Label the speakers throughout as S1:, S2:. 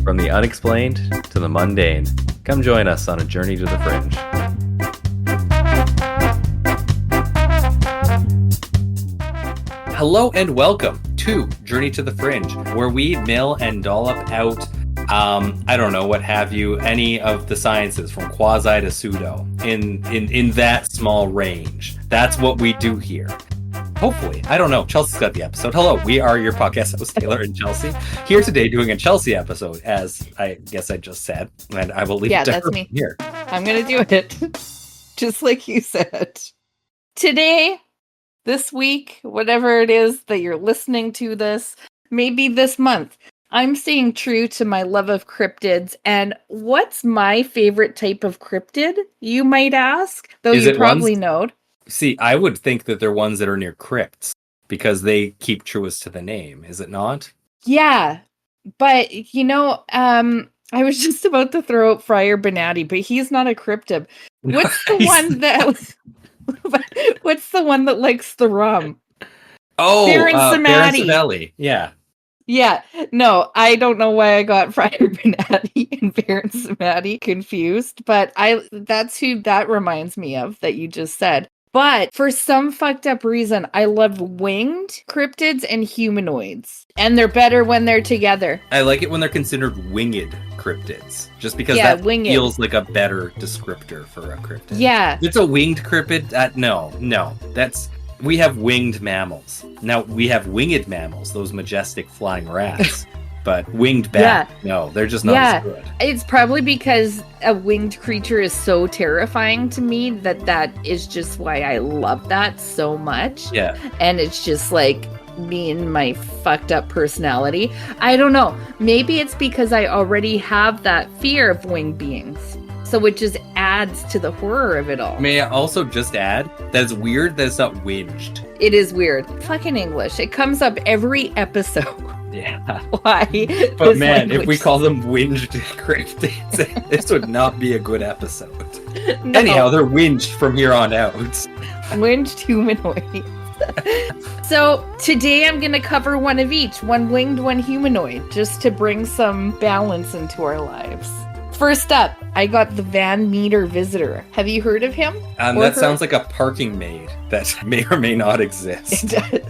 S1: From the unexplained to the mundane, come join us on a journey to the fringe. Hello and welcome to Journey to the Fringe, where we mill and dollop out, I don't know, what have you, any of the sciences from quasi to pseudo in that small range. That's what we do here. Hopefully. I don't know. Chelsea's got the episode. Hello, we are your podcast hosts, Taylor and Chelsea, here today doing a Chelsea episode, as I guess I just said, and I will leave it to
S2: that's
S1: her
S2: me.
S1: here.
S2: I'm going to do it, just like you said. Today, this week, whatever it is that you're listening to this, maybe this month, I'm staying true to my love of cryptids. And what's my favorite type of cryptid, you might ask? Though
S1: Is
S2: you
S1: it
S2: probably
S1: ones-
S2: know.
S1: See, I would think that they're ones that are near crypts, because they keep truest to the name, is it not?
S2: Yeah, but I was just about to throw out Friar Benatti, but he's not a cryptid. What's the one that? What's the one that likes the rum?
S1: Oh,
S2: Baron
S1: Baron
S2: Samedi.
S1: Samedi. Yeah.
S2: Yeah, no, I don't know why I got Friar Benatti and Baron Samedi confused, but that's who that reminds me of that you just said. But for some fucked up reason, I love winged cryptids and humanoids. And they're better when they're together.
S1: I like it when they're considered winged cryptids, just because that
S2: winged
S1: feels like a better descriptor for a cryptid.
S2: Yeah.
S1: If it's a winged cryptid, no. We have winged mammals. Now, we have winged mammals, those majestic flying rats. But winged bat, no, they're just not as good.
S2: It's probably because a winged creature is so terrifying to me that is just why I love that so much.
S1: Yeah.
S2: And it's just like me and my fucked up personality. I don't know. Maybe it's because I already have that fear of winged beings. So it just adds to the horror of it all.
S1: May I also just add that it's weird that it's not winged.
S2: It is weird. Fucking English. It comes up every episode.
S1: Yeah.
S2: Why?
S1: But man, if we call them winged cryptids, this would not be a good episode.
S2: No.
S1: Anyhow, they're winged from here on out.
S2: Winged humanoid. So today I'm going to cover one of each. One winged, one humanoid. Just to bring some balance into our lives. First up, I got the Van Meter Visitor. Have you heard of him?
S1: That sounds like a parking maid that may or may not exist.
S2: It does.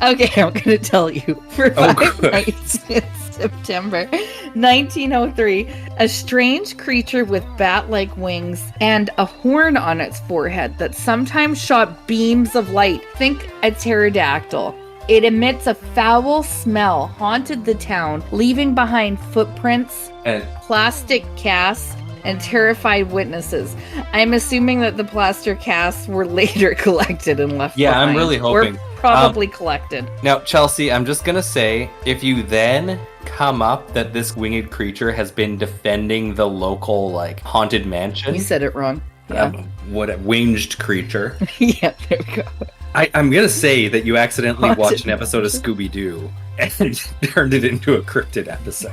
S2: Okay, I'm going to tell you. For 5 nights in September 1903, a strange creature with bat-like wings and a horn on its forehead that sometimes shot beams of light. Think a pterodactyl. It emits a foul smell, haunted the town, leaving behind footprints, plastic casts, and terrified witnesses. I'm assuming that the plaster casts were later collected and left behind.
S1: I'm really hoping.
S2: Or probably collected.
S1: Now, Chelsea, I'm just going to say, if you then come up that this winged creature has been defending the local, haunted mansion.
S2: You said it wrong. Yeah.
S1: What a winged creature.
S2: Yeah, there we go.
S1: I'm going to say that you accidentally watched an episode of Scooby-Doo and turned it into a cryptid episode.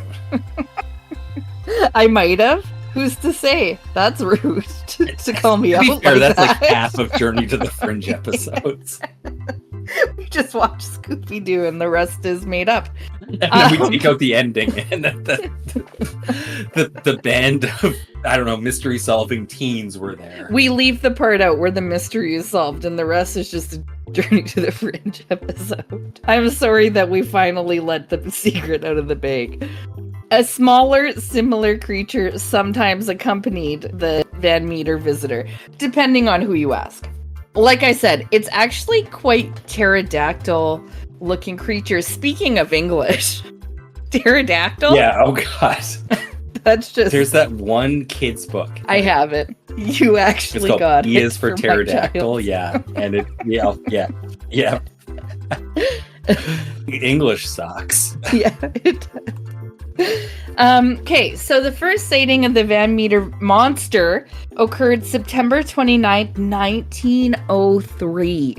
S2: I might have. Who's to say? That's rude to call me out.
S1: To be fair,
S2: like
S1: that's
S2: that.
S1: like half of Journey to the Fringe episodes.
S2: We just watch Scooby-Doo and the rest is made up.
S1: And then we take out the ending and the band of, I don't know, mystery-solving teens were there.
S2: We leave the part out where the mystery is solved and the rest is just a Journey to the Fringe episode. I'm sorry that we finally let the secret out of the bag. A smaller, similar creature sometimes accompanied the Van Meter Visitor, depending on who you ask. Like I said, it's actually quite pterodactyl-looking creature. Speaking of English, pterodactyl?
S1: Yeah, oh god.
S2: That's just...
S1: There's that one kid's book.
S2: I have it. You actually
S1: it's
S2: got
S1: E
S2: it.
S1: is for pterodactyl, yeah. And it, yeah. English sucks.
S2: Yeah, it does. Okay, so the first sighting of the Van Meter monster occurred September 29th, 1903.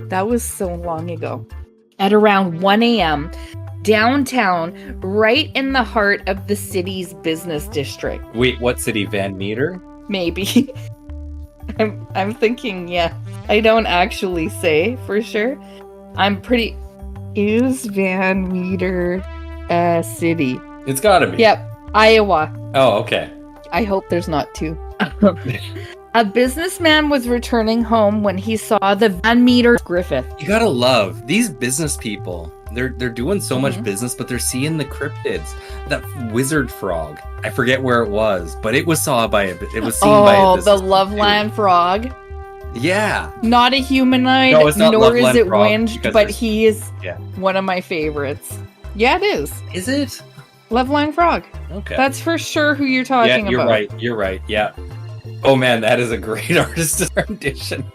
S2: That was so long ago. At around 1 a.m., downtown, right in the heart of the city's business district.
S1: Wait, what city? Van Meter?
S2: Maybe. I'm thinking, yeah. I don't actually say for sure. Is Van Meter a city?
S1: It's gotta be.
S2: Yep. Iowa.
S1: Oh, okay.
S2: I hope there's not two. A businessman was returning home when he saw the Van Meter Griffith.
S1: You gotta love these business people. They're doing so much business, but they're seeing the cryptids. That wizard frog. I forget where it was, but it was seen by a business.
S2: Oh, the Loveland frog.
S1: Yeah.
S2: Not a humanoid,
S1: No, it's not
S2: nor is
S1: Loveland
S2: it
S1: frog,
S2: winged,
S1: because
S2: but
S1: there's-
S2: he is
S1: Yeah.
S2: one of my favorites. Yeah, it is.
S1: Is it?
S2: Loveland frog.
S1: Okay.
S2: That's for sure who you're talking
S1: yeah, you're
S2: about.
S1: right. You're right. Yeah. Oh man, that is a great artist rendition.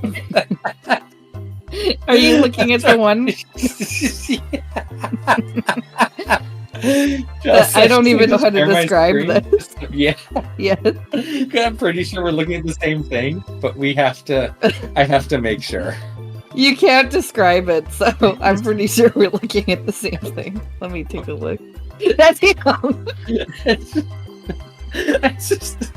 S2: Are you looking at the one? I don't even know how to describe this.
S1: Yeah.
S2: Yes.
S1: I'm pretty sure we're looking at the same thing, but I have to make sure.
S2: You can't describe it, so I'm pretty sure we're looking at the same thing. Let me take a look. That's him.
S1: It's just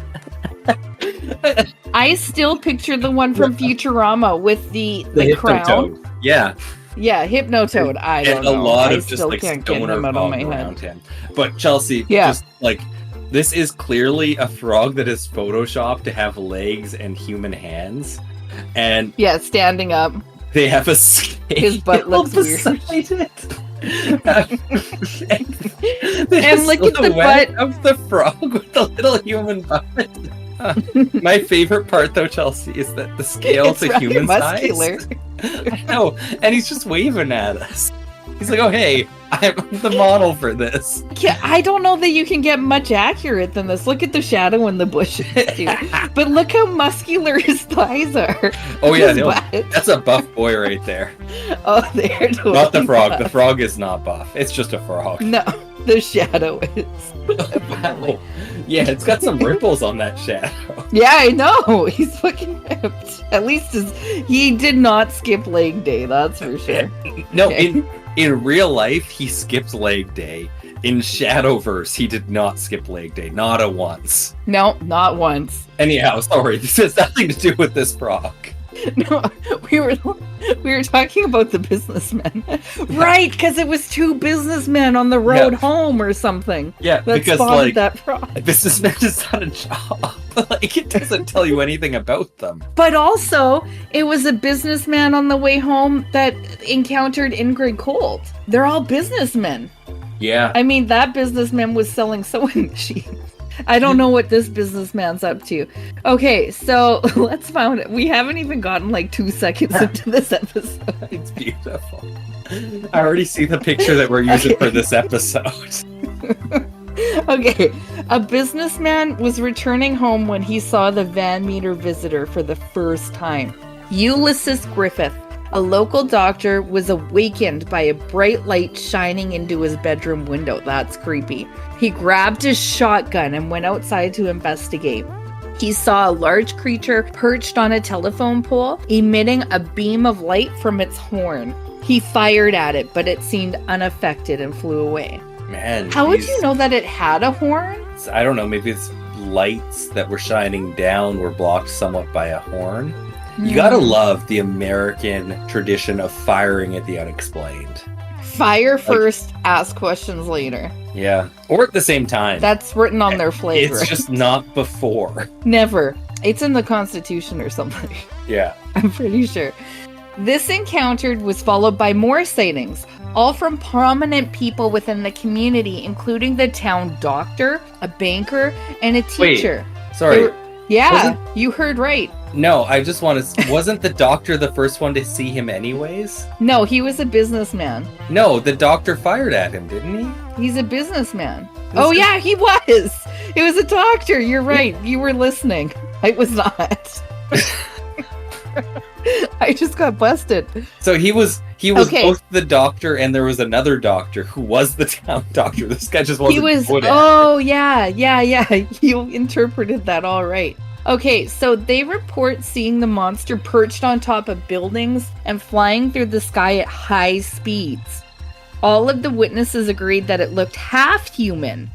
S2: I still picture the one from Futurama with the crown.
S1: Hypnotoad. Yeah.
S2: Yeah, Hypnotoad. I don't
S1: And
S2: know.
S1: a lot
S2: I
S1: of just
S2: still
S1: like
S2: can't get
S1: stoner
S2: him out of
S1: fog
S2: my
S1: around
S2: head.
S1: him. But Chelsea,
S2: Yeah.
S1: just like this is clearly a frog that is photoshopped to have legs and human hands, and
S2: Yeah, standing up.
S1: they have a scale
S2: His butt looks weird.
S1: beside it. and
S2: And look at the butt
S1: of the frog with the little human butt. My favorite part, though, Chelsea, is that the scale
S2: It's
S1: to
S2: very
S1: human
S2: muscular.
S1: size. I know, and he's just waving at us. He's like, "Oh, hey, I'm the model for this."
S2: Yeah, I don't know that you can get much accurate than this. Look at the shadow in the bushes, dude. But look how muscular his thighs are.
S1: Oh yeah,
S2: His
S1: no,
S2: butt.
S1: that's a buff boy right there.
S2: Oh, they're totally
S1: Not the frog. The
S2: buff.
S1: frog is not buff. It's just a frog.
S2: No, the shadow is.
S1: Wow. Yeah, it's got some ripples on that shadow.
S2: Yeah, I know. He's fucking ripped. At least he did not skip leg day, that's for sure.
S1: No,
S2: Okay.
S1: in real life, he skipped leg day. In Shadowverse, he did not skip leg day, not a once.
S2: No, not once.
S1: Anyhow, sorry, this has nothing to do with this frog.
S2: No, we were talking about the businessmen, right? Because it was two businessmen on the road
S1: Yeah.
S2: home or something.
S1: Yeah,
S2: That
S1: because
S2: spotted
S1: like
S2: that frog.
S1: businessman is not a job. Like it doesn't tell you anything about them.
S2: But also, it was a businessman on the way home that encountered Ingrid Colt. They're all businessmen.
S1: Yeah.
S2: I mean, that businessman was selling sewing machines. I don't know what this businessman's up to. Okay, so let's find it. We haven't even gotten like 2 seconds into this episode.
S1: It's beautiful. I already see the picture that we're using for this episode.
S2: Okay, a businessman was returning home when he saw the Van Meter visitor for the first time. Ulysses Griffith, a local doctor, was awakened by a bright light shining into his bedroom window. That's creepy. He grabbed his shotgun and went outside to investigate. He saw a large creature perched on a telephone pole, emitting a beam of light from its horn. He fired at it, but it seemed unaffected and flew away.
S1: Man,
S2: How would
S1: these-
S2: you know that it had a horn?
S1: I don't know, maybe it's lights that were shining down were blocked somewhat by a horn. You gotta love the American tradition of firing at the unexplained.
S2: Fire first, ask questions later.
S1: Yeah. Or at the same time.
S2: That's written on their flavor.
S1: It's just not before.
S2: Never. It's in the Constitution or something.
S1: Yeah.
S2: I'm pretty sure. This encounter was followed by more sightings, all from prominent people within the community, including the town doctor, a banker, and a
S1: Wait,
S2: teacher.
S1: Sorry.
S2: They were- yeah,
S1: Wasn't-
S2: you heard right.
S1: No, I just want to. Wasn't the doctor the first one to see him, anyways?
S2: No, he was a businessman.
S1: No, the doctor fired at him, didn't he?
S2: He's a businessman.
S1: This
S2: Oh
S1: is-
S2: yeah, he was. It was a doctor. You're right. You were listening. I was not. I just got busted.
S1: So he was
S2: Okay.
S1: both the doctor and there was another doctor who was the town doctor. This guy just wasn't
S2: He was.
S1: good at it.
S2: Oh yeah. You interpreted that all right. Okay, so they report seeing the monster perched on top of buildings and flying through the sky at high speeds. All of the witnesses agreed that it looked half human,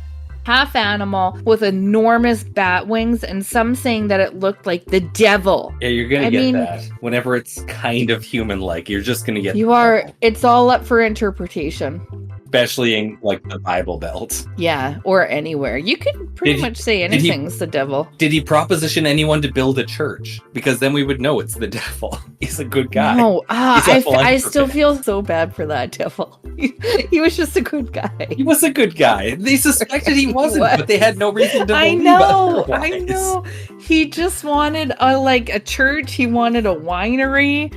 S2: half animal, with enormous bat wings, and some saying that it looked like the devil.
S1: Yeah, you're gonna
S2: I
S1: get
S2: mean-
S1: that. Whenever it's kind of human-like, you're just gonna get
S2: You are. It's all up for interpretation.
S1: especially in like the Bible Belt.
S2: Yeah, or anywhere. You could pretty much say
S1: did he-
S2: anything's the devil.
S1: Did he proposition anyone to build a church? Because then we would know it's the devil. He's a good guy.
S2: No,
S1: He's a
S2: I
S1: philanthropist.
S2: still feel so bad for that devil. He was just a good guy.
S1: He was a good guy. They suspected he wasn't,
S2: was.
S1: but they had no reason to
S2: I
S1: believe
S2: know,
S1: otherwise.
S2: I know. He just wanted a church. He wanted a winery.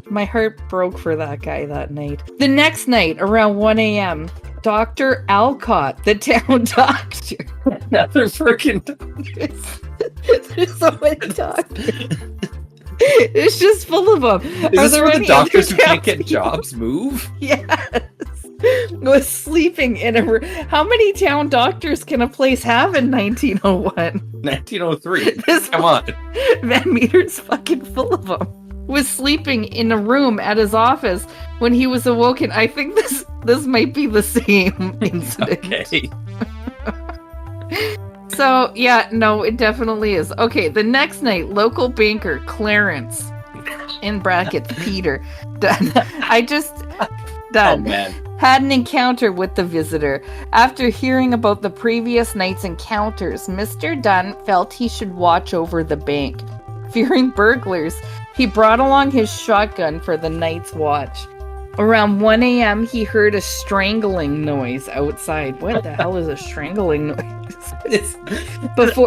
S2: My heart broke for that guy that night. The next night, around 1 a.m., Dr. Alcott, the town doctor.
S1: Another freaking.
S2: There's so many doctors. It's just full of them.
S1: Is this where the doctors who can't get jobs move?
S2: Yes. Was sleeping in a room. How many town doctors can a place have in 1901?
S1: 1903.
S2: This
S1: Come on.
S2: Van Meter's fucking full of them. Was sleeping in a room at his office when he was awoken. I think this might be the same incident.
S1: Okay.
S2: So, yeah, no, it definitely is. Okay, the next night, local banker Clarence, in brackets, Peter, done.
S1: Oh, man.
S2: Had an encounter with the visitor. After hearing about the previous night's encounters, Mr. Dunn felt he should watch over the bank. Fearing burglars, he brought along his shotgun for the night's watch. Around 1 a.m., he heard a strangling noise outside. What the hell is a strangling noise?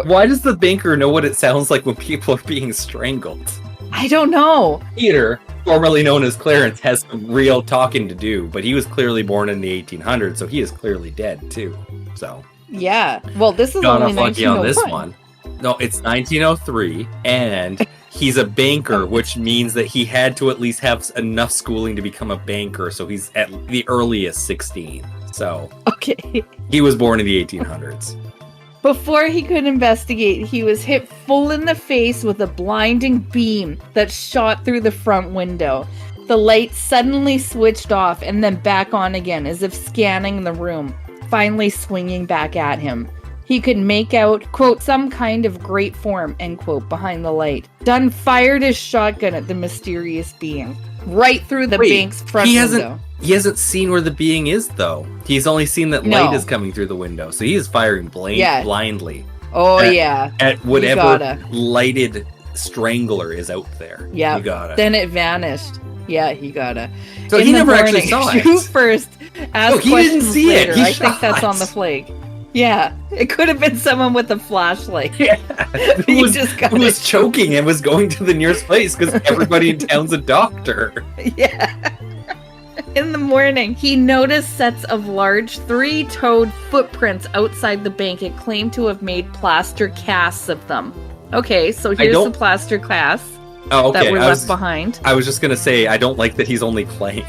S1: Why does the banker know what it sounds like when people are being strangled?
S2: I don't know.
S1: Peter, formerly known as Clarence, has some real talking to do, but he was clearly born in the 1800s, so he is clearly dead, too. So,
S2: Yeah. Well, this is
S1: got
S2: only
S1: off lucky on this
S2: 1901.
S1: one. No, it's 1903, and he's a banker, which means that he had to at least have enough schooling to become a banker, so he's at the earliest 16. So,
S2: Okay.
S1: he was born in the 1800s.
S2: Before he could investigate, he was hit full in the face with a blinding beam that shot through the front window. The light suddenly switched off and then back on again, as if scanning the room, finally swinging back at him. He could make out, quote, some kind of great form, end quote, behind the light. Dunn fired his shotgun at the mysterious being, right through the bank's front window.
S1: He hasn't seen where the being is, though. He's only seen that light is coming through the window, so he is firing blindly.
S2: Oh, yeah.
S1: At whatever lighted strangler is out there.
S2: Yeah.
S1: You gotta.
S2: Then it vanished. Yeah, he gotta.
S1: So he never actually saw it.
S2: Shoot first, ask
S1: he
S2: questions
S1: didn't see
S2: later.
S1: it. He
S2: I think that's on the flag. Yeah, it could have been someone with a flashlight.
S1: Yeah. Who was choking and was going to the nearest place because everybody in town's a doctor.
S2: Yeah. In the morning, he noticed sets of large three-toed footprints outside the bank and claimed to have made plaster casts of them. Okay, so here's the plaster casts that were left behind.
S1: I was just going to say, I don't like that he's only claimed.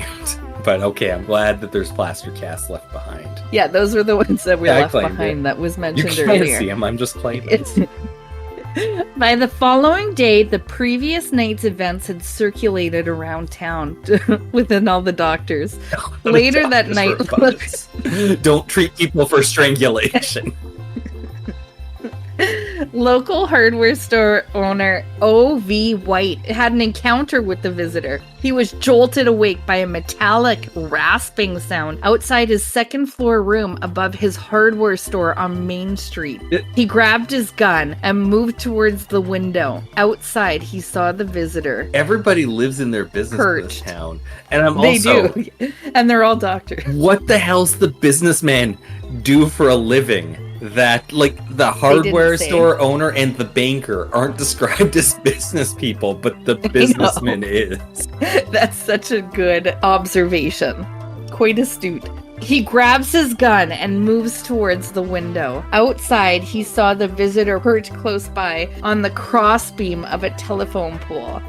S1: But okay, I'm glad that there's plaster casts left behind.
S2: Yeah, those were the ones that were left behind that was mentioned earlier.
S1: You can't see them, I'm just claiming.
S2: By the following day, the previous night's events had circulated around town within all the doctors. Later that night...
S1: Don't treat people for strangulation.
S2: Local hardware store owner O.V. White had an encounter with the visitor. He was jolted awake by a metallic rasping sound outside his second-floor room above his hardware store on Main Street. He grabbed his gun and moved towards the window. Outside, he saw the visitor.
S1: Everybody lives in their business in this town. And
S2: They do. And they're all doctors.
S1: What the hell's the businessman do for a living? That, like, the hardware store owner and the banker aren't described as business people, but the businessman is.
S2: That's such a good observation. Quite astute. He grabs his gun and moves towards the window. Outside, he saw the visitor perched close by on the crossbeam of a telephone pole.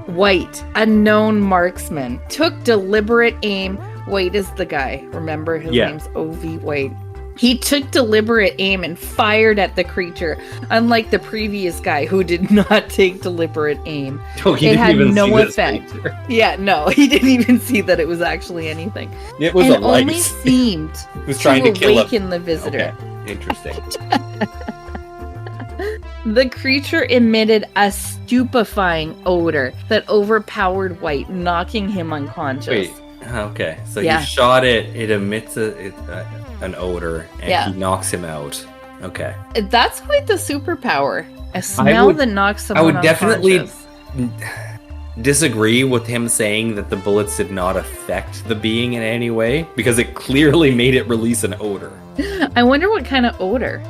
S2: White, a known marksman, took deliberate aim. White is the guy. Remember, his name's O.V. White. He took deliberate aim and fired at the creature, unlike the previous guy who did not take deliberate aim.
S1: Oh, he didn't even see
S2: effect. Yeah, no, he didn't even see that it was actually anything.
S1: It was a light.
S2: Only seemed
S1: he was trying to
S2: awaken the visitor.
S1: Okay. Interesting.
S2: The creature emitted a stupefying odor that overpowered White, knocking him unconscious.
S1: Wait, okay, so you shot it, it emits an odor, and he knocks him out. Okay.
S2: That's quite the superpower. A smell that knocks someone
S1: I would definitely
S2: unconscious.
S1: disagree with him saying that the bullets did not affect the being in any way, because it clearly made it release an odor.
S2: I wonder what kind of odor.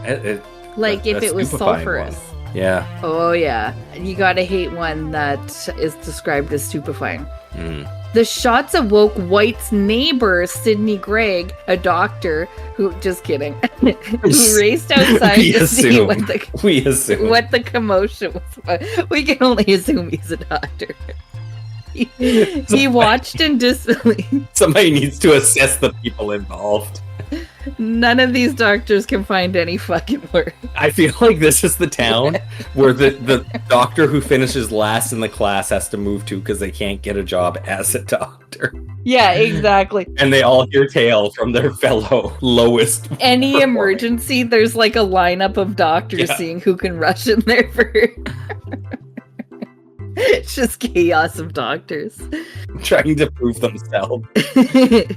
S2: Like if
S1: a
S2: it was
S1: stupefying
S2: sulfurous.
S1: one. Yeah.
S2: Oh yeah. You gotta hate one that is described as stupefying.
S1: Mm.
S2: The shots awoke White's neighbor, Sidney Gregg, a doctor who, just kidding, who raced outside to see what the commotion was. We can only assume he's a doctor. He watched in disbelief.
S1: Somebody needs to assess the people involved.
S2: None of these doctors can find any fucking work.
S1: I feel like this is the town where the doctor who finishes last in the class has to move to because they can't get a job as a doctor.
S2: Yeah, exactly.
S1: And they all hear tale from their fellow lowest.
S2: Any emergency, there's like a lineup of doctors seeing who can rush in there first. It's just chaos of doctors
S1: trying to prove themselves.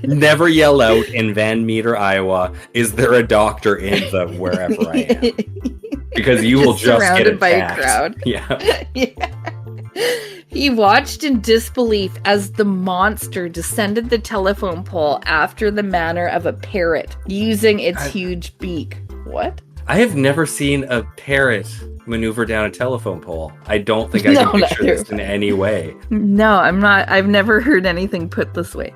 S1: Never yell out in Van Meter, Iowa, "Is there a doctor in the wherever I am?" Because you will just get attacked.
S2: Surrounded by a crowd.
S1: Yeah.
S2: He watched in disbelief as the monster descended the telephone pole after the manner of a parrot, using its huge beak. What?
S1: I have never seen a parrot maneuver down a telephone pole. I don't think I can picture this in any way.
S2: No, I'm not. I've never heard anything put this way.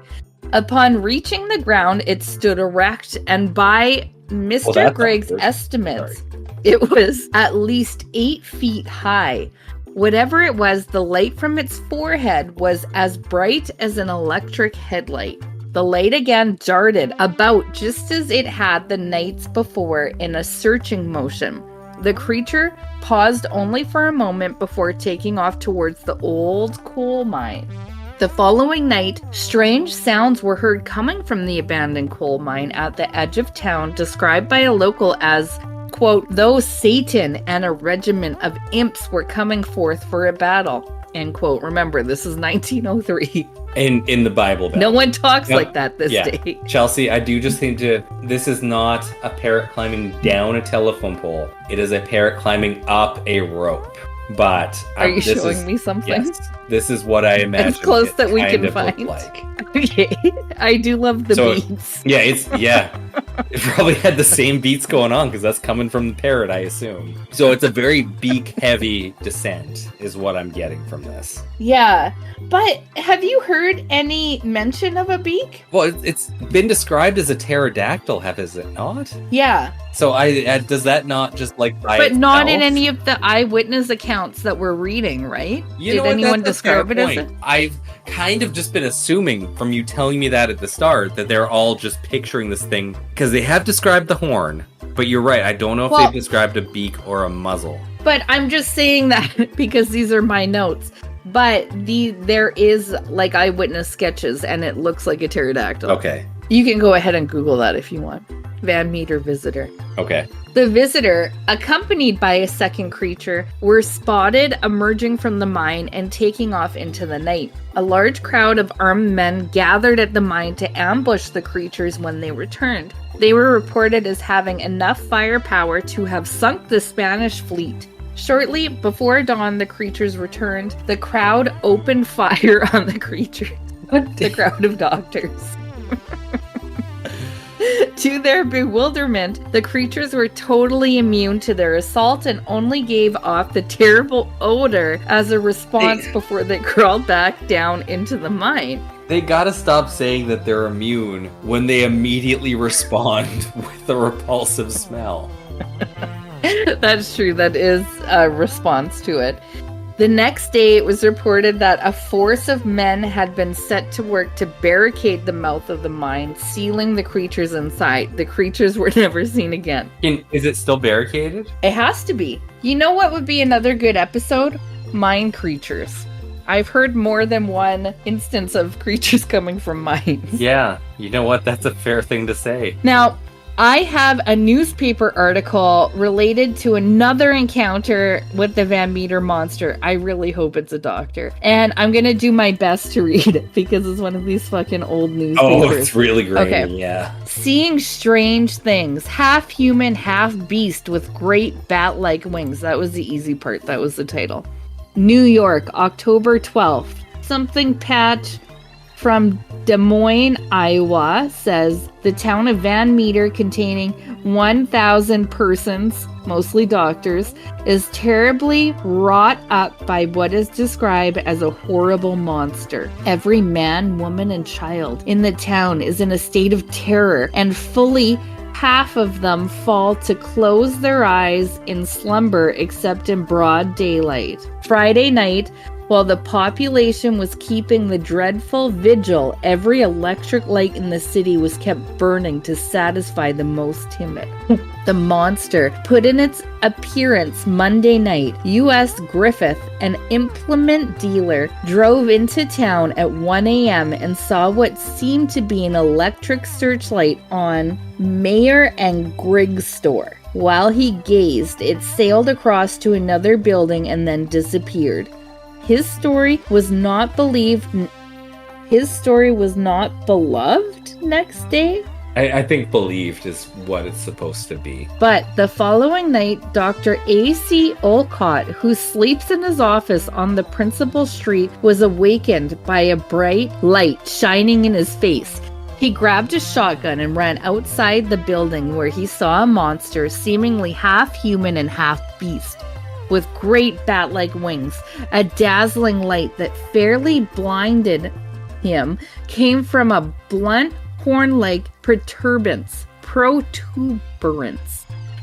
S2: Upon reaching the ground, it stood erect, and by Mr. Gregg's estimates, it was at least 8 feet high. Whatever it was, the light from its forehead was as bright as an electric headlight. The light again darted about just as it had the nights before in a searching motion. The creature paused only for a moment before taking off towards the old coal mine. The following night, strange sounds were heard coming from the abandoned coal mine at the edge of town, described by a local as, quote, "though Satan and a regiment of imps were coming forth for a battle," end quote. Remember, this is 1903.
S1: In the Bible Belt.
S2: No one talks like that this day.
S1: Chelsea, I do just think this is not a parrot climbing down a telephone pole. It is a parrot climbing up a rope. But
S2: are you showing me something?
S1: Yes, this is what I imagine.
S2: As close that we can find.
S1: Like.
S2: Okay, I do love the beats.
S1: Yeah, it probably had the same beats going on because that's coming from the parrot, I assume. So it's a very beak-heavy descent, is what I'm getting from this.
S2: Yeah, but have you heard any mention of a beak?
S1: Well, it's been described as a pterodactyl, has it not?
S2: Yeah.
S1: So does that not just like by
S2: But
S1: itself?
S2: not in any of the eyewitness accounts that we're reading, right?
S1: Did anyone describe it as it? I've kind of just been assuming from you telling me that at the start that they're all just picturing this thing because they have described the horn. But you're right, I don't know if they've described a beak or a muzzle.
S2: But I'm just saying that because these are my notes. But there is like eyewitness sketches and it looks like a pterodactyl.
S1: Okay.
S2: You can go ahead and Google that if you want. Van Meter visitor.
S1: Okay.
S2: The visitor, accompanied by a second creature, were spotted emerging from the mine and taking off into the night. A large crowd of armed men gathered at the mine to ambush the creatures when they returned. They were reported as having enough firepower to have sunk the Spanish fleet. Shortly before dawn, the creatures returned. The crowd opened fire on the creatures. The crowd of doctors. To their bewilderment, the creatures were totally immune to their assault and only gave off the terrible odor as a response before they crawled back down into the mine.
S1: They gotta stop saying that they're immune when they immediately respond with a repulsive smell.
S2: That's true. That is a response to it. The next day, it was reported that a force of men had been set to work to barricade the mouth of the mine, sealing the creatures inside. The creatures were never seen again.
S1: Is it still barricaded?
S2: It has to be. You know what would be another good episode? Mine creatures. I've heard more than one instance of creatures coming from mines.
S1: Yeah, you know what? That's a fair thing to say.
S2: Now, I have a newspaper article related to another encounter with the Van Meter monster. I really hope it's a doctor. And I'm going to do my best to read it because it's one of these fucking old newspapers.
S1: Oh, it's really great.
S2: Okay.
S1: Yeah.
S2: Seeing strange things, half human, half beast with great bat-like wings. That was the easy part. That was the title. New York, October 12th. Something Patch from Des Moines, Iowa says the town of Van Meter, containing 1,000 persons, mostly doctors, is terribly wrought up by what is described as a horrible monster. Every man, woman, and child in the town is in a state of terror, and fully half of them fall to close their eyes in slumber except in broad daylight. Friday night, while the population was keeping the dreadful vigil, every electric light in the city was kept burning to satisfy the most timid. The monster put in its appearance Monday night. U.S. Griffith, an implement dealer, drove into town at 1 a.m. and saw what seemed to be an electric searchlight on Mayer and Griggs' store. While he gazed, it sailed across to another building and then disappeared. His story was not beloved next day.
S1: I think believed is what it's supposed to be.
S2: But the following night, Dr. A.C. Olcott, who sleeps in his office on the principal street, was awakened by a bright light shining in his face. He grabbed a shotgun and ran outside the building, where he saw a monster, seemingly half human and half beast, with great bat-like wings. A dazzling light that fairly blinded him came from a blunt horn-like protuberance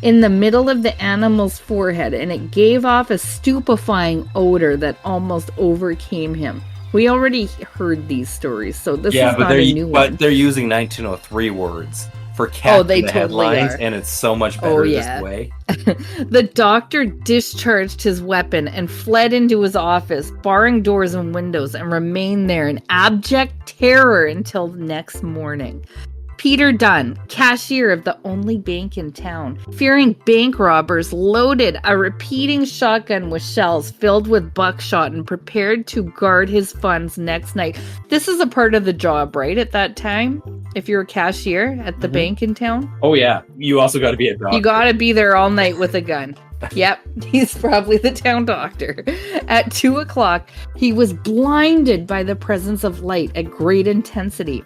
S2: in the middle of the animal's forehead, and it gave off a stupefying odor that almost overcame him. We already heard these stories, so this is not a new one.
S1: But they're using 1903 words for caption
S2: they
S1: the
S2: totally
S1: headlines,
S2: are.
S1: and it's so much better this way.
S2: The doctor discharged his weapon and fled into his office, barring doors and windows, and remained there in abject terror until the next morning. Peter Dunn, cashier of the only bank in town, fearing bank robbers, loaded a repeating shotgun with shells filled with buckshot and prepared to guard his funds next night. This is a part of the job, right, at that time? If you're a cashier at the bank in town?
S1: Oh, yeah. You also got to be a doctor.
S2: You got to be there all night with a gun. Yep, he's probably the town doctor. At 2 o'clock, he was blinded by the presence of light at great intensity.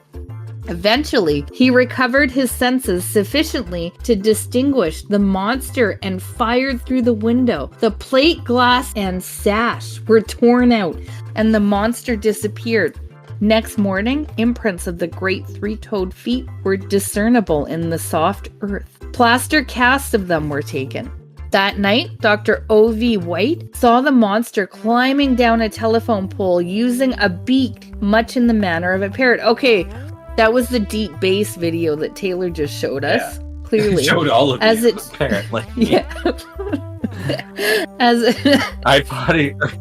S2: Eventually, he recovered his senses sufficiently to distinguish the monster and fired through the window. The plate glass and sash were torn out, and the monster disappeared. Next morning, imprints of the great three-toed feet were discernible in the soft earth. Plaster casts of them were taken. That night, Dr. O.V. White saw the monster climbing down a telephone pole using a beak much in the manner of a parrot. Okay, that was the deep bass video that Taylor just showed us. Yeah. Clearly.
S1: Showed all of you, apparently.
S2: Yeah.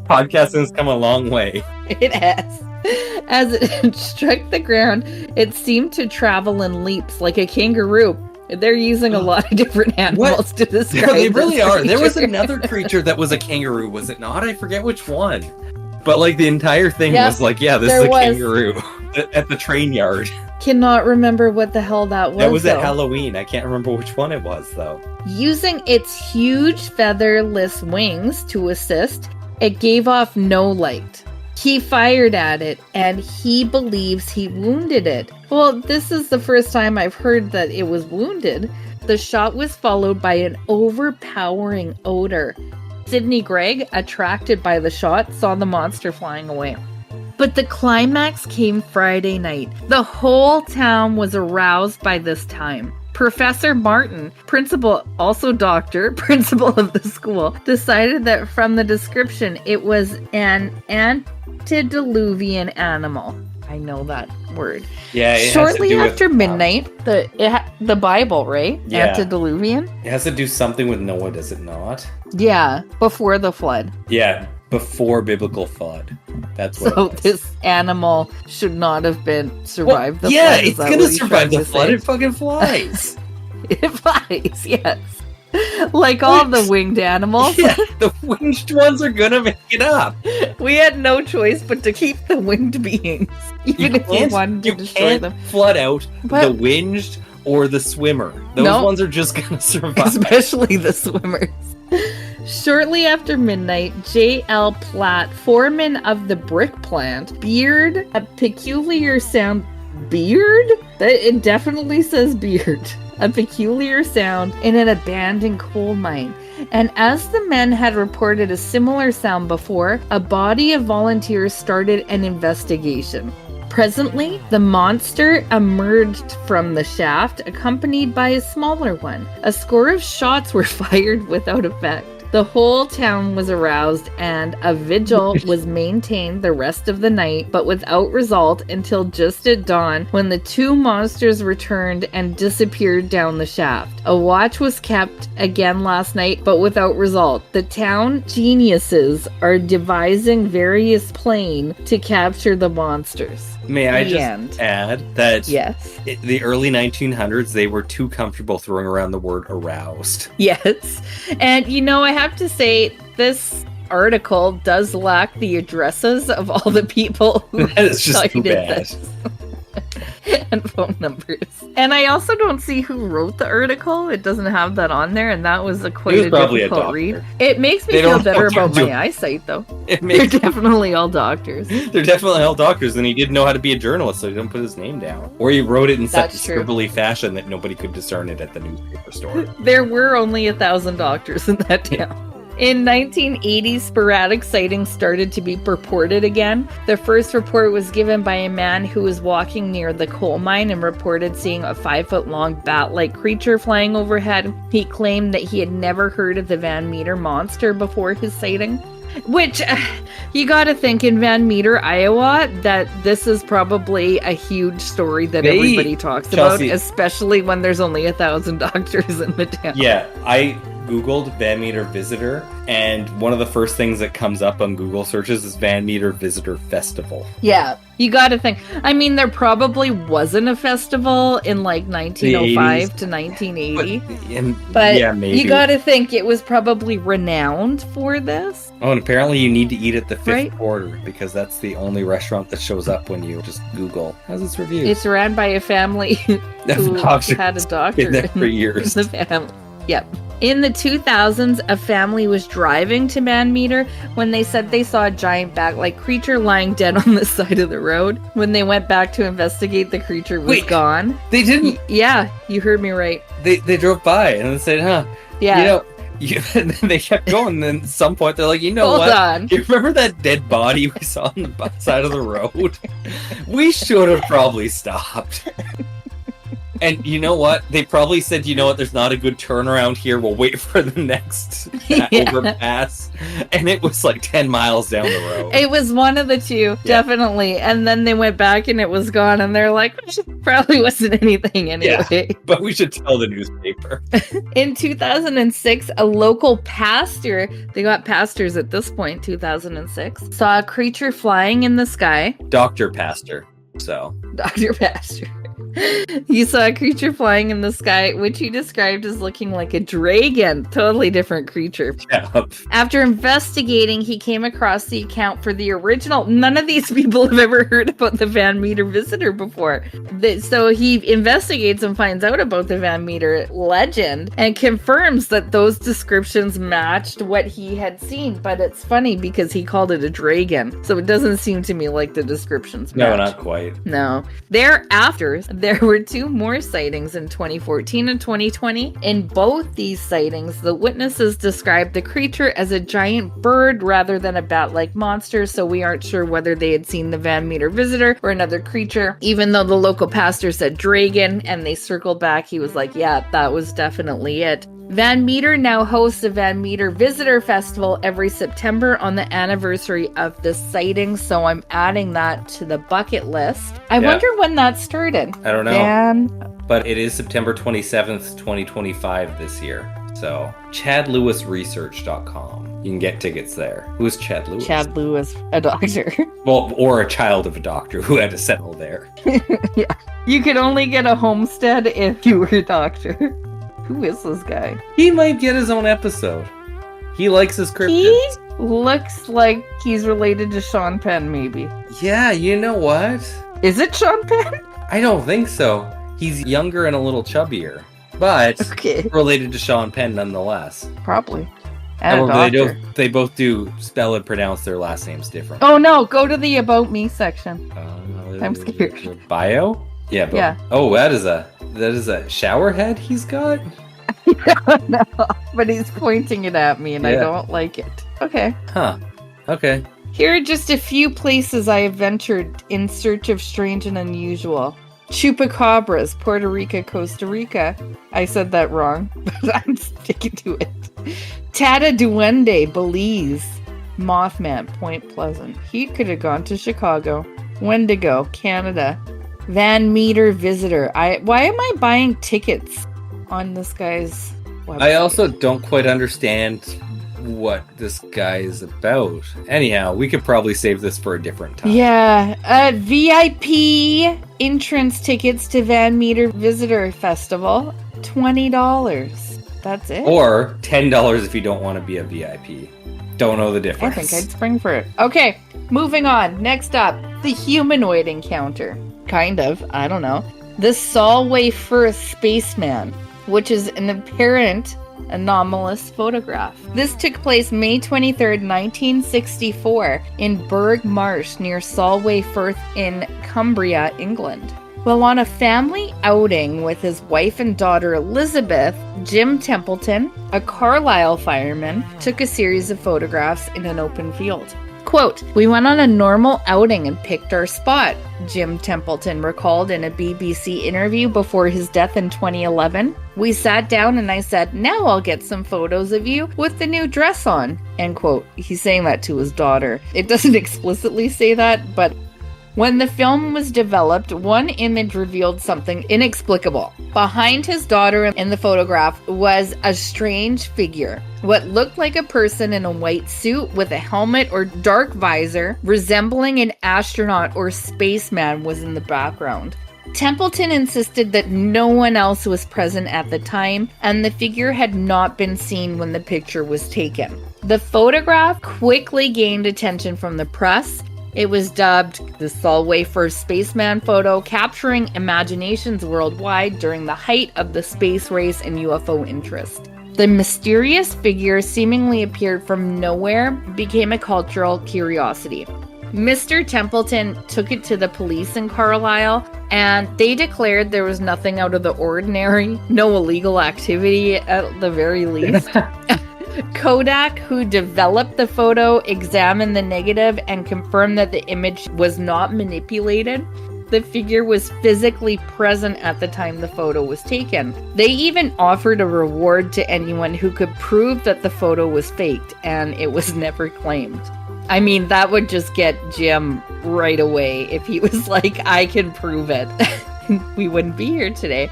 S1: Podcasting has come a long way.
S2: It has. As it struck the ground, it seemed to travel in leaps like a kangaroo. They're using a lot of different animals to describe.
S1: Yeah, they really are. There was another creature that was a kangaroo, was it not? I forget which one. But like the entire thing was like, this is a kangaroo at the train yard.
S2: Cannot remember what the hell that was.
S1: That was at Halloween. I can't remember which one it was though.
S2: Using its huge featherless wings to assist, it gave off no light. He fired at it, and he believes he wounded it. Well, this is the first time I've heard that it was wounded. The shot was followed by an overpowering odor. Sidney Gregg, attracted by the shot, saw the monster flying away. But the climax came Friday night. The whole town was aroused by this time. Professor Martin, principal, also doctor, principal of the school, decided that from the description it was an antediluvian animal. I know that word.
S1: Yeah.
S2: Shortly after midnight, the Bible, right?
S1: Yeah.
S2: Antediluvian.
S1: It has to do something with Noah, does it not?
S2: Yeah, before the flood.
S1: Yeah, before biblical flood. That's what.
S2: So this animal should not have been survived the flood.
S1: Yeah, it's gonna survive the flood. It fucking flies.
S2: It flies, yes. Like all the winged animals.
S1: Yeah, the winged ones are gonna make it up.
S2: We had no choice but to keep the winged beings, even if we wanted to destroy them.
S1: Flood out
S2: But-
S1: the winged or the swimmer. Those
S2: No.
S1: ones are just gonna survive.
S2: Especially the swimmers. Shortly after midnight, J.L. Platt, foreman of the brick plant, beard a peculiar sound. Beard? It definitely says beard. A peculiar sound in an abandoned coal mine. And as the men had reported a similar sound before, a body of volunteers started an investigation. Presently, the monster emerged from the shaft, accompanied by a smaller one. A score of shots were fired without effect. The whole town was aroused, and a vigil was maintained the rest of the night, but without result until just at dawn, when the two monsters returned and disappeared down the shaft. A watch was kept again last night, but without result. The town geniuses are devising various plans to capture the monsters.
S1: May I
S2: The
S1: just
S2: end.
S1: add that
S2: Yes.
S1: the early 1900s, they were too comfortable throwing around the word aroused.
S2: Yes. And I have to say, this article does lack the addresses of all the people who
S1: That is just too
S2: cited
S1: bad.
S2: this. And phone numbers. And I also don't see who wrote the article. It doesn't have that on there, and that was quite
S1: It was
S2: a
S1: probably a
S2: difficult
S1: doctor.
S2: read. It makes me
S1: They
S2: feel
S1: don't know
S2: better
S1: what they're
S2: about my
S1: doing.
S2: eyesight, though.
S1: It
S2: They're
S1: makes,
S2: definitely all doctors.
S1: they're definitely all doctors, and he didn't know how to be a journalist, so he didn't put his name down. Or he wrote it in such a
S2: That's true.
S1: scribbly fashion that nobody could discern it at the newspaper store.
S2: There were only 1,000 doctors in that town. In 1980, sporadic sightings started to be reported again. The first report was given by a man who was walking near the coal mine and reported seeing a 5-foot-long bat-like creature flying overhead. He claimed that he had never heard of the Van Meter monster before his sighting. Which, you gotta think, in Van Meter, Iowa, that this is probably a huge story that
S1: They-
S2: everybody talks
S1: Chelsea-
S2: about, especially when there's only 1,000 doctors in the town.
S1: Yeah, I Googled Van Meter Visitor, and one of the first things that comes up on Google searches is Van Meter Visitor Festival.
S2: Yeah, you gotta think. I mean, there probably wasn't a festival in like 1905 to 1980. But
S1: yeah, maybe.
S2: you gotta think it was probably renowned for this.
S1: Oh, and apparently you need to eat at the fifth
S2: Right.
S1: quarter because that's the only restaurant that shows up when you just Google. How's this review?
S2: It's ran by a family who
S1: Doctor-
S2: had a doctor
S1: been there for years.
S2: in the family. Yep. In the 2000s, a family was driving to Van Meter when they said they saw a giant bat-like creature lying dead on the side of the road. When they went back to investigate, the creature was
S1: Wait.
S2: gone.
S1: They didn't.
S2: Yeah, you heard me right.
S1: They drove by and they said, "Huh,
S2: Yeah.
S1: and then they kept going. And then at some point they're like, you know
S2: Hold
S1: what?
S2: on.
S1: You remember that dead body we saw on the side of the road? We should have probably stopped." And you know what? They probably said, you know what, there's not a good turnaround here. We'll wait for the next
S2: Yeah.
S1: overpass. And it was like 10 miles down the road.
S2: It was one of the two, definitely. And then they went back and it was gone, and they're like, probably wasn't anything anyway.
S1: But we should tell the newspaper.
S2: In 2006, a local pastor, they got pastors at this point, 2006, saw a creature flying in the sky.
S1: Dr. Pastor. So,
S2: Dr. Pastor. He saw a creature flying in the sky, which he described as looking like a dragon. Totally different creature.
S1: yeah.
S2: After investigating, he came across the account for the original. None of these people have ever heard about the Van Meter visitor before. So he investigates and finds out about the Van Meter legend and confirms that those descriptions matched what he had seen. But it's funny because he called it a dragon. So it doesn't seem to me like the descriptions
S1: No,
S2: match.
S1: not quite.
S2: No. Thereafter, there were two more sightings in 2014 and 2020. In both these sightings, the witnesses described the creature as a giant bird rather than a bat-like monster, so we aren't sure whether they had seen the Van Meter visitor or another creature. Even though the local pastor said dragon, and they circled back, he was like, yeah, that was definitely it. Van Meter now hosts a Van Meter Visitor Festival every September on the anniversary of the sighting, so I'm adding that to the bucket list. I
S1: Yeah.
S2: wonder when that started.
S1: I don't know.
S2: Van
S1: But it is September 27th, 2025 this year. So, ChadLewisResearch.com. You can get tickets there. Who is Chad Lewis?
S2: Chad Lewis, a doctor.
S1: Well, or a child of a doctor who had to settle there.
S2: You could only get a homestead if you were a doctor. Who is this guy?
S1: He might get his own episode. He likes his cryptids.
S2: He looks like he's related to Sean Penn, maybe.
S1: Yeah, you know what?
S2: Is it Sean Penn?
S1: I don't think so. He's younger and a little chubbier, but
S2: Okay.
S1: related to Sean Penn nonetheless.
S2: Probably. And a doctor.
S1: They both do spell and pronounce their last names different.
S2: Oh no, go to the About Me section. I'm scared.
S1: Bio? Yeah.
S2: Yeah.
S1: Oh, that is a shower head he's got?
S2: No, but he's pointing it at me and I
S1: Yeah.
S2: don't like it. Okay.
S1: Huh. Okay.
S2: Here are just a few places I have ventured in search of strange and unusual. Chupacabras, Puerto Rico, Costa Rica. I said that wrong, but I'm sticking to it. Tata Duende, Belize. Mothman, Point Pleasant. He could have gone to Chicago. Wendigo, Canada. Van Meter Visitor. Why am I buying tickets on this guy's website?
S1: I also don't quite understand what this guy is about. Anyhow, we could probably save this for a different time.
S2: Yeah, VIP entrance tickets to Van Meter Visitor Festival, $20. That's it.
S1: Or $10 if you don't want to be a VIP. Don't know the
S2: I
S1: difference.
S2: think I'd spring for it. Okay, moving on. Next up, the humanoid encounter. Kind of, I don't know. The Solway Firth Spaceman, which is an apparent anomalous photograph. This took place May 23rd, 1964 in Burgh Marsh near Solway Firth in Cumbria, England. While on a family outing with his wife and daughter Elizabeth, Jim Templeton, a Carlisle fireman, took a series of photographs in an open field. Quote, "We went on a normal outing and picked our spot," Jim Templeton recalled in a BBC interview before his death in 2011. "We sat down and I said, 'Now I'll get some photos of you with the new dress on,'" end quote. He's saying that to his daughter. It doesn't explicitly say that, but when the film was developed, one image revealed something inexplicable. Behind his daughter in the photograph was a strange figure. What looked like a person in a white suit with a helmet or dark visor, resembling an astronaut or spaceman, was in the background. Templeton insisted that no one else was present at the time, and the figure had not been seen when the picture was taken. The photograph quickly gained attention from the press. It was dubbed the Solway Firth Spaceman photo, capturing imaginations worldwide during the height of the space race and UFO interest. The mysterious figure seemingly appeared from nowhere, became a cultural curiosity. Mr. Templeton took it to the police in Carlisle, and they declared there was nothing out of the ordinary, no illegal activity at the very least. Kodak, who developed the photo, examined the negative and confirmed that the image was not manipulated. The figure was physically present at the time the photo was taken. They even offered a reward to anyone who could prove that the photo was faked, and it was never claimed. I mean, that would just get Jim right away if he was like, "I can prove it." We wouldn't be here today.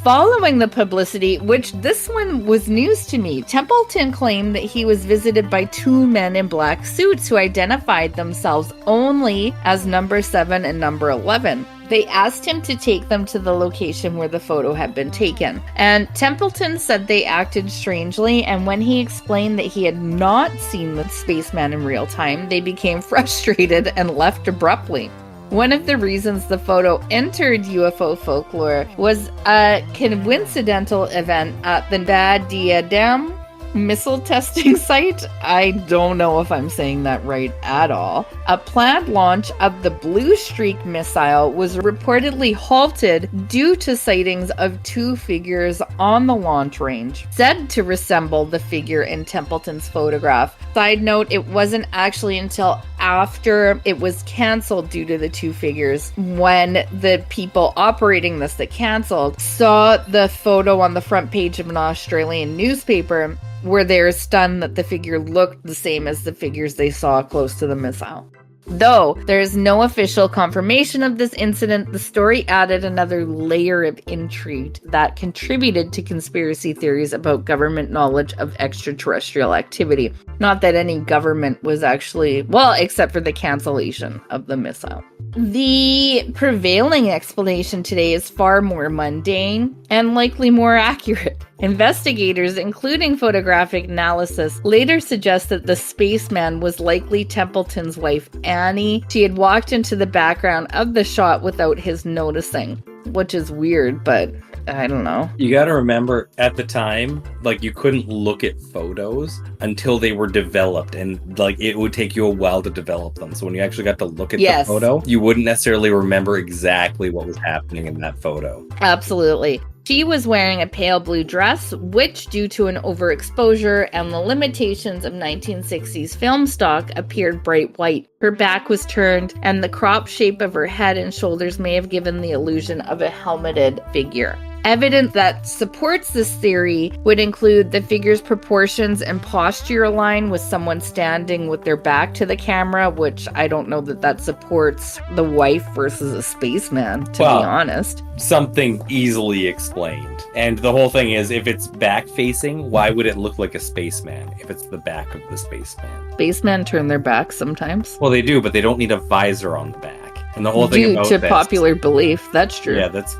S2: Following the publicity, which this one was news to me, Templeton claimed that he was visited by two men in black suits who identified themselves only as number 7 and number 11. They asked him to take them to the location where the photo had been taken. And Templeton said they acted strangely, and when he explained that he had not seen the spaceman in real time, they became frustrated and left abruptly. One of the reasons the photo entered UFO folklore was a coincidental event at the Bad Diadem missile testing site. I don't know if I'm saying that right at all. A planned launch of the Blue Streak missile was reportedly halted due to sightings of two figures on the launch range, said to resemble the figure in Templeton's photograph. Side note, it wasn't actually until after it was canceled due to the two figures when the people operating this that canceled saw the photo on the front page of an Australian newspaper, where they're stunned that the figure looked the same as the figures they saw close to the missile. Though there is no official confirmation of this incident, the story added another layer of intrigue that contributed to conspiracy theories about government knowledge of extraterrestrial activity. Not that any government was actually, well, except for the cancellation of the missile. The prevailing explanation today is far more mundane and likely more accurate. Investigators, including photographic analysis, later suggest that the spaceman was likely Templeton's wife, Annie. She had walked into the background of the shot without his noticing, which is weird, but I don't know.
S1: You got to remember, at the time, like, you couldn't look at photos until they were developed, and like it would take you a while to develop them. So when you actually got to look at the photo, you wouldn't necessarily remember exactly what was happening in that photo.
S2: Absolutely. She was wearing a pale blue dress, which, due to an overexposure and the limitations of 1960s film stock, appeared bright white. Her back was turned, and the cropped shape of her head and shoulders may have given the illusion of a helmeted figure. Evidence that supports this theory would include the figure's proportions and posture align with someone standing with their back to the camera, which I don't know that supports the wife versus a spaceman, to be honest.
S1: Something easily explained. And the whole thing is, if it's back facing, why would it look like a spaceman if it's the back of the spaceman?
S2: Spacemen turn their backs sometimes.
S1: Well, they do, but they don't need a visor on the back. And the whole thing about
S2: to popular belief, that's true.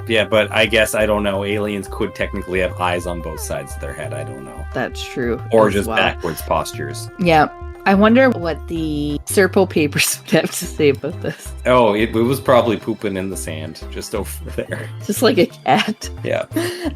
S1: Yeah, but I guess, I don't know, aliens could technically have eyes on both sides of their head. I don't know.
S2: That's true.
S1: Or just backwards postures.
S2: Yeah. I wonder what the Serpo papers would have to say about this.
S1: Oh, it was probably pooping in the sand just over there.
S2: Just like a cat.
S1: Yeah.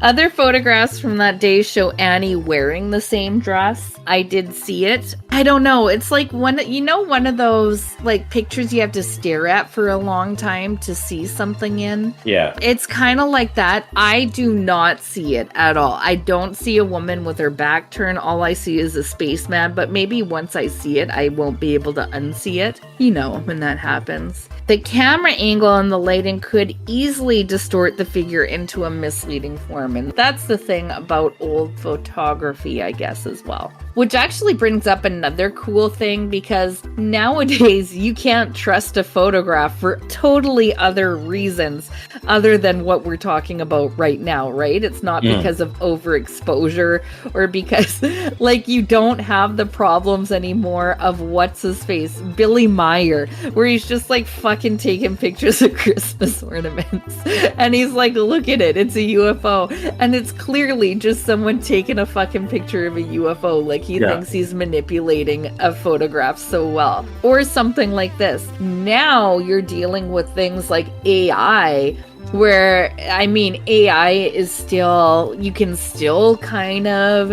S2: Other photographs from that day show Annie wearing the same dress. I did see it. I don't know. It's like one of those like pictures you have to stare at for a long time to see something in.
S1: Yeah.
S2: It's kind of like that. I do not see it at all. I don't see a woman with her back turned. All I see is a spaceman, but maybe once I see it, I won't be able to unsee it. You know, when that happens. The camera angle and the lighting could easily distort the figure into a misleading form. And that's the thing about old photography, I guess, as well. Which actually brings up another cool thing, because nowadays you can't trust a photograph for totally other reasons other than what we're talking about right now, right? It's not because of overexposure or because like you don't have the problems anymore of what's his face, Billy Meyer, where he's just like fucking taking pictures of Christmas ornaments and he's like, look at it, it's a UFO, and it's clearly just someone taking a fucking picture of a UFO. Like he thinks he's manipulating a photograph so well, or something like this. Now you're dealing with things like AI, where, I mean, AI is still, you can still kind of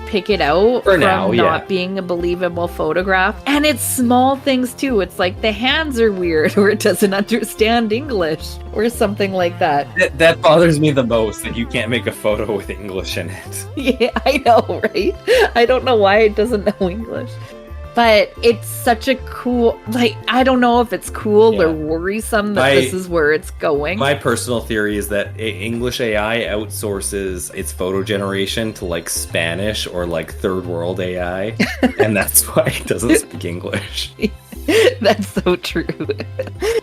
S2: pick it out from not being a believable photograph. And it's small things too. It's like the hands are weird, or it doesn't understand English, or something like that.
S1: That bothers me the most, that you can't make a photo with English in it.
S2: Yeah, I know, right? I don't know why it doesn't know English. But it's such a cool, like, I don't know if it's cool or worrisome that this is where it's going.
S1: My personal theory is that English AI outsources its photo generation to like Spanish or like third world AI. And that's why it doesn't speak English.
S2: That's so true.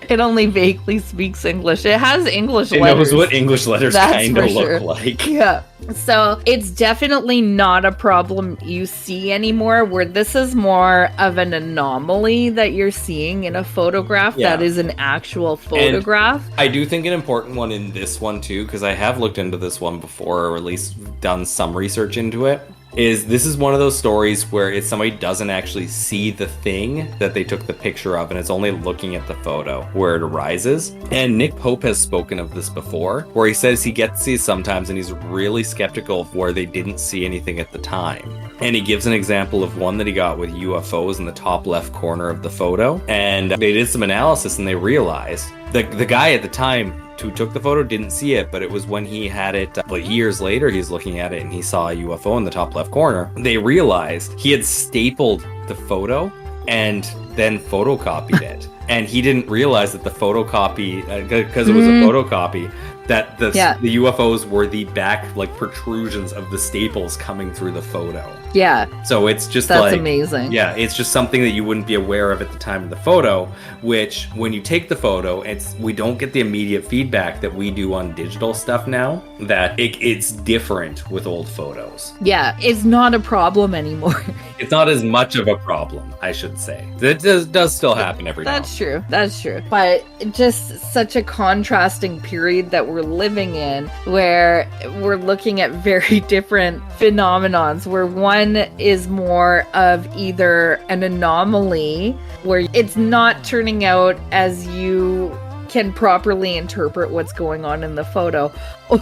S2: It only vaguely speaks English. It has English letters.
S1: It knows what English letters kind of look like.
S2: Yeah. So it's definitely not a problem you see anymore, where this is more of an anomaly that you're seeing in a photograph that is an actual photograph.
S1: And I do think an important one in this one too, because I have looked into this one before, or at least done some research into it, is this is one of those stories where if somebody doesn't actually see the thing that they took the picture of and it's only looking at the photo where it arises. And Nick Pope has spoken of this before, where he says he gets these sometimes and he's really skeptical of where they didn't see anything at the time. And he gives an example of one that he got with UFOs in the top left corner of the photo. And they did some analysis and they realized the guy at the time who took the photo didn't see it, but it was when he had it, years later, he's looking at it and he saw a UFO in the top left corner. They realized he had stapled the photo and then photocopied it. And he didn't realize that the photocopy, because it was a photocopy, that the UFOs were the back, protrusions of the staples coming through the photo.
S2: Yeah.
S1: So it's just
S2: that's amazing.
S1: Yeah, it's just something that you wouldn't be aware of at the time of the photo, which when you take the photo, we don't get the immediate feedback that we do on digital stuff now, that it's different with old photos.
S2: Yeah, it's not a problem anymore.
S1: It's not as much of a problem, I should say. It does still happen every now and
S2: That's true. That's true. But just such a contrasting period that we're living in where we're looking at very different phenomenons, where one is more of either an anomaly where it's not turning out as you can properly interpret what's going on in the photo. Or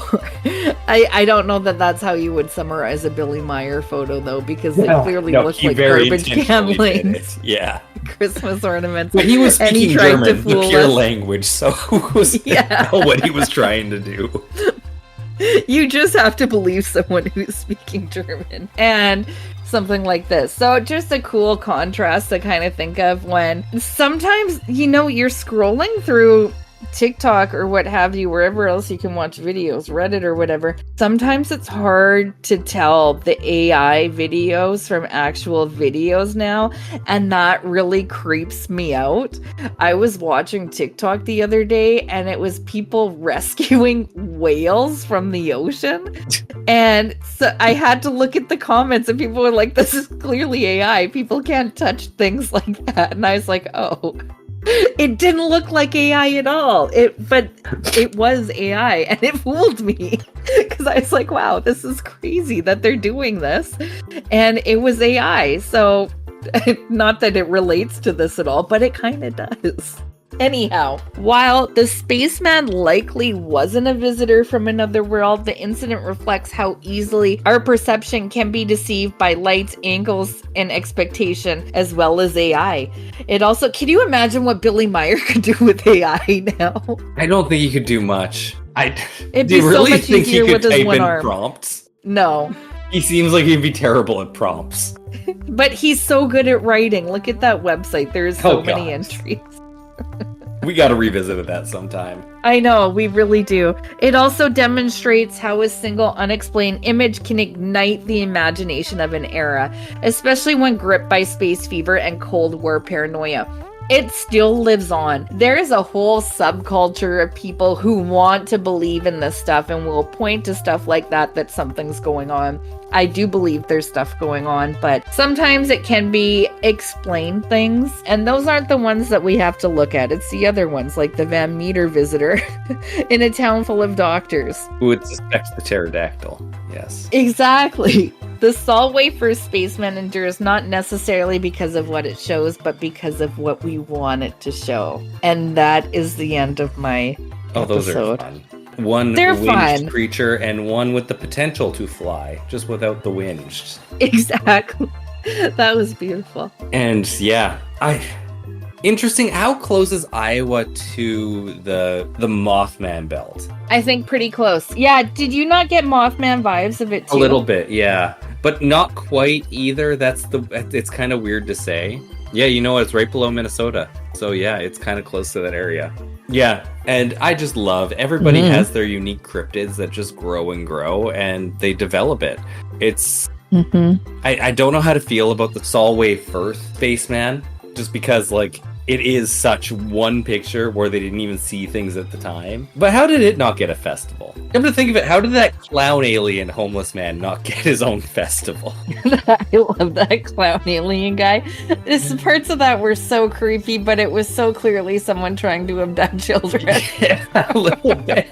S2: I don't know that that's how you would summarize a Billy Meyer photo, though, because it clearly looked like garbage can lanes.
S1: Yeah.
S2: Christmas ornaments.
S1: But he was
S2: And he
S1: speaking
S2: tried to
S1: German, the
S2: fool
S1: pure
S2: us.
S1: language, so who was
S2: Yeah.
S1: know what he was trying to do?
S2: You just have to believe someone who's speaking German. And something like this. So just a cool contrast to kind of think of when sometimes, you're scrolling through TikTok or what have you, wherever else you can watch videos, Reddit or whatever. Sometimes it's hard to tell the AI videos from actual videos now, and that really creeps me out. I was watching TikTok the other day and it was people rescuing whales from the ocean. And so I had to look at the comments and people were like, this is clearly AI. People can't touch things like that. And I was like, oh. It didn't look like AI at all. But it was AI, and it fooled me because I was like, wow, this is crazy that they're doing this. And it was AI. So not that it relates to this at all, but it kind of does. Anyhow, while the spaceman likely wasn't a visitor from another world, the incident reflects how easily our perception can be deceived by light, angles, and expectation, as well as AI. It also, can you imagine what Billy Meyer could do with AI now?
S1: I don't think he could do much.
S2: It'd
S1: Do
S2: be
S1: you really
S2: so much
S1: think he
S2: easier
S1: could
S2: with his
S1: type
S2: one
S1: in
S2: arm.
S1: prompts?
S2: No.
S1: He seems like he'd be terrible at prompts.
S2: But he's so good at writing. Look at that website. There's so many
S1: God.
S2: entries.
S1: We got to revisit that sometime.
S2: I know, we really do. It also demonstrates how a single unexplained image can ignite the imagination of an era, especially when gripped by space fever and Cold War paranoia. It still lives on. There is a whole subculture of people who want to believe in this stuff and will point to stuff like that something's going on. I do believe there's stuff going on, but sometimes it can be explained things, and those aren't the ones that we have to look at. It's the other ones, like the Van Meter visitor in a town full of doctors.
S1: Who would suspect the pterodactyl? Yes.
S2: Exactly. The Solway First Spaceman endures not necessarily because of what it shows, but because of what we want it to show. And that is the end of my
S1: Those
S2: episode.
S1: are fun. One
S2: They're
S1: winged
S2: fun.
S1: creature and one with the potential to fly, just without the winged.
S2: Exactly. That was beautiful.
S1: And yeah, interesting. How close is Iowa to the Mothman belt?
S2: I think pretty close. Yeah, did you not get Mothman vibes of it too?
S1: A little bit, yeah, but not quite either. It's kind of weird to say. Yeah, it's right below Minnesota. So yeah, it's kind of close to that area. Yeah, and I just love everybody has their unique cryptids that just grow and grow, and they develop it. It's I don't know how to feel about the Solway Firth spaceman, just because it is such one picture where they didn't even see things at the time. But how did it not get a festival? Come to think of it, how did that clown alien homeless man not get his own festival?
S2: I love that clown alien guy. There's parts of that were so creepy, but it was so clearly someone trying to abduct children.
S1: Yeah, a little bit.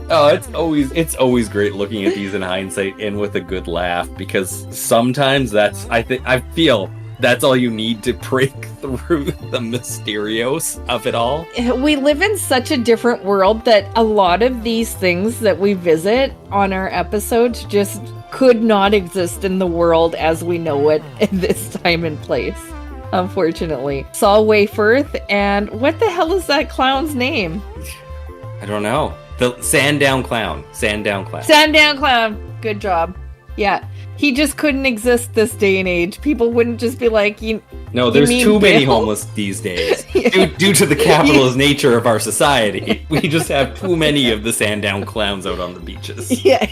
S1: Oh, it's always great looking at these in hindsight and with a good laugh, because sometimes I feel that's all you need to break through the mysterios of it all.
S2: We live in such a different world that a lot of these things that we visit on our episodes just could not exist in the world as we know it in this time and place, unfortunately. Solway Firth, and what the hell is that clown's name?
S1: I don't know. The Sandown Clown. Sandown Clown.
S2: Sandown Clown. Good job. Yeah. He just couldn't exist this day and age. People wouldn't just be like,
S1: No, there's
S2: mean
S1: too many
S2: Bill?
S1: homeless these days. Due to the capitalist nature of our society, we just have too many of the Sandown Clowns out on the beaches.
S2: Yeah,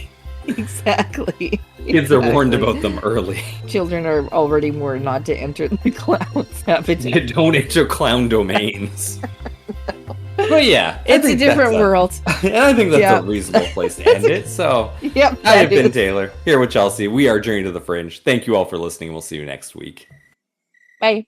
S2: exactly.
S1: Kids are warned about them early.
S2: Children are already warned not to enter the clown's habitat.
S1: Don't enter clown domains. But yeah,
S2: It's a different world.
S1: And I think that's
S2: Yeah.
S1: a reasonable place to end it. So
S2: Yep.
S1: I have
S2: that
S1: been
S2: is.
S1: Taylor, here with Chelsea. We are Journey to the Fringe. Thank you all for listening. We'll see you next week.
S2: Bye.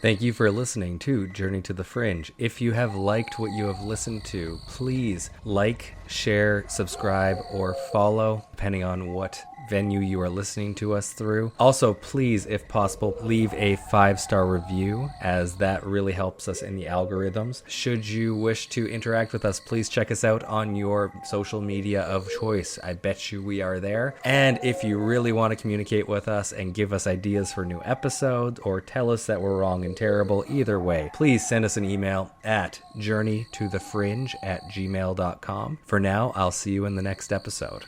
S3: Thank you for listening to Journey to the Fringe. If you have liked what you have listened to, please like, share, subscribe, or follow, depending on what venue you are listening to us through. Also, please, if possible, leave a 5-star review, as that really helps us in the algorithms. Should you wish to interact with us, please check us out on your social media of choice. I bet you we are there. And if you really want to communicate with us and give us ideas for new episodes, or tell us that we're wrong and terrible, either way, please send us an email at journeytothefringe@gmail.com. For now, I'll see you in the next episode.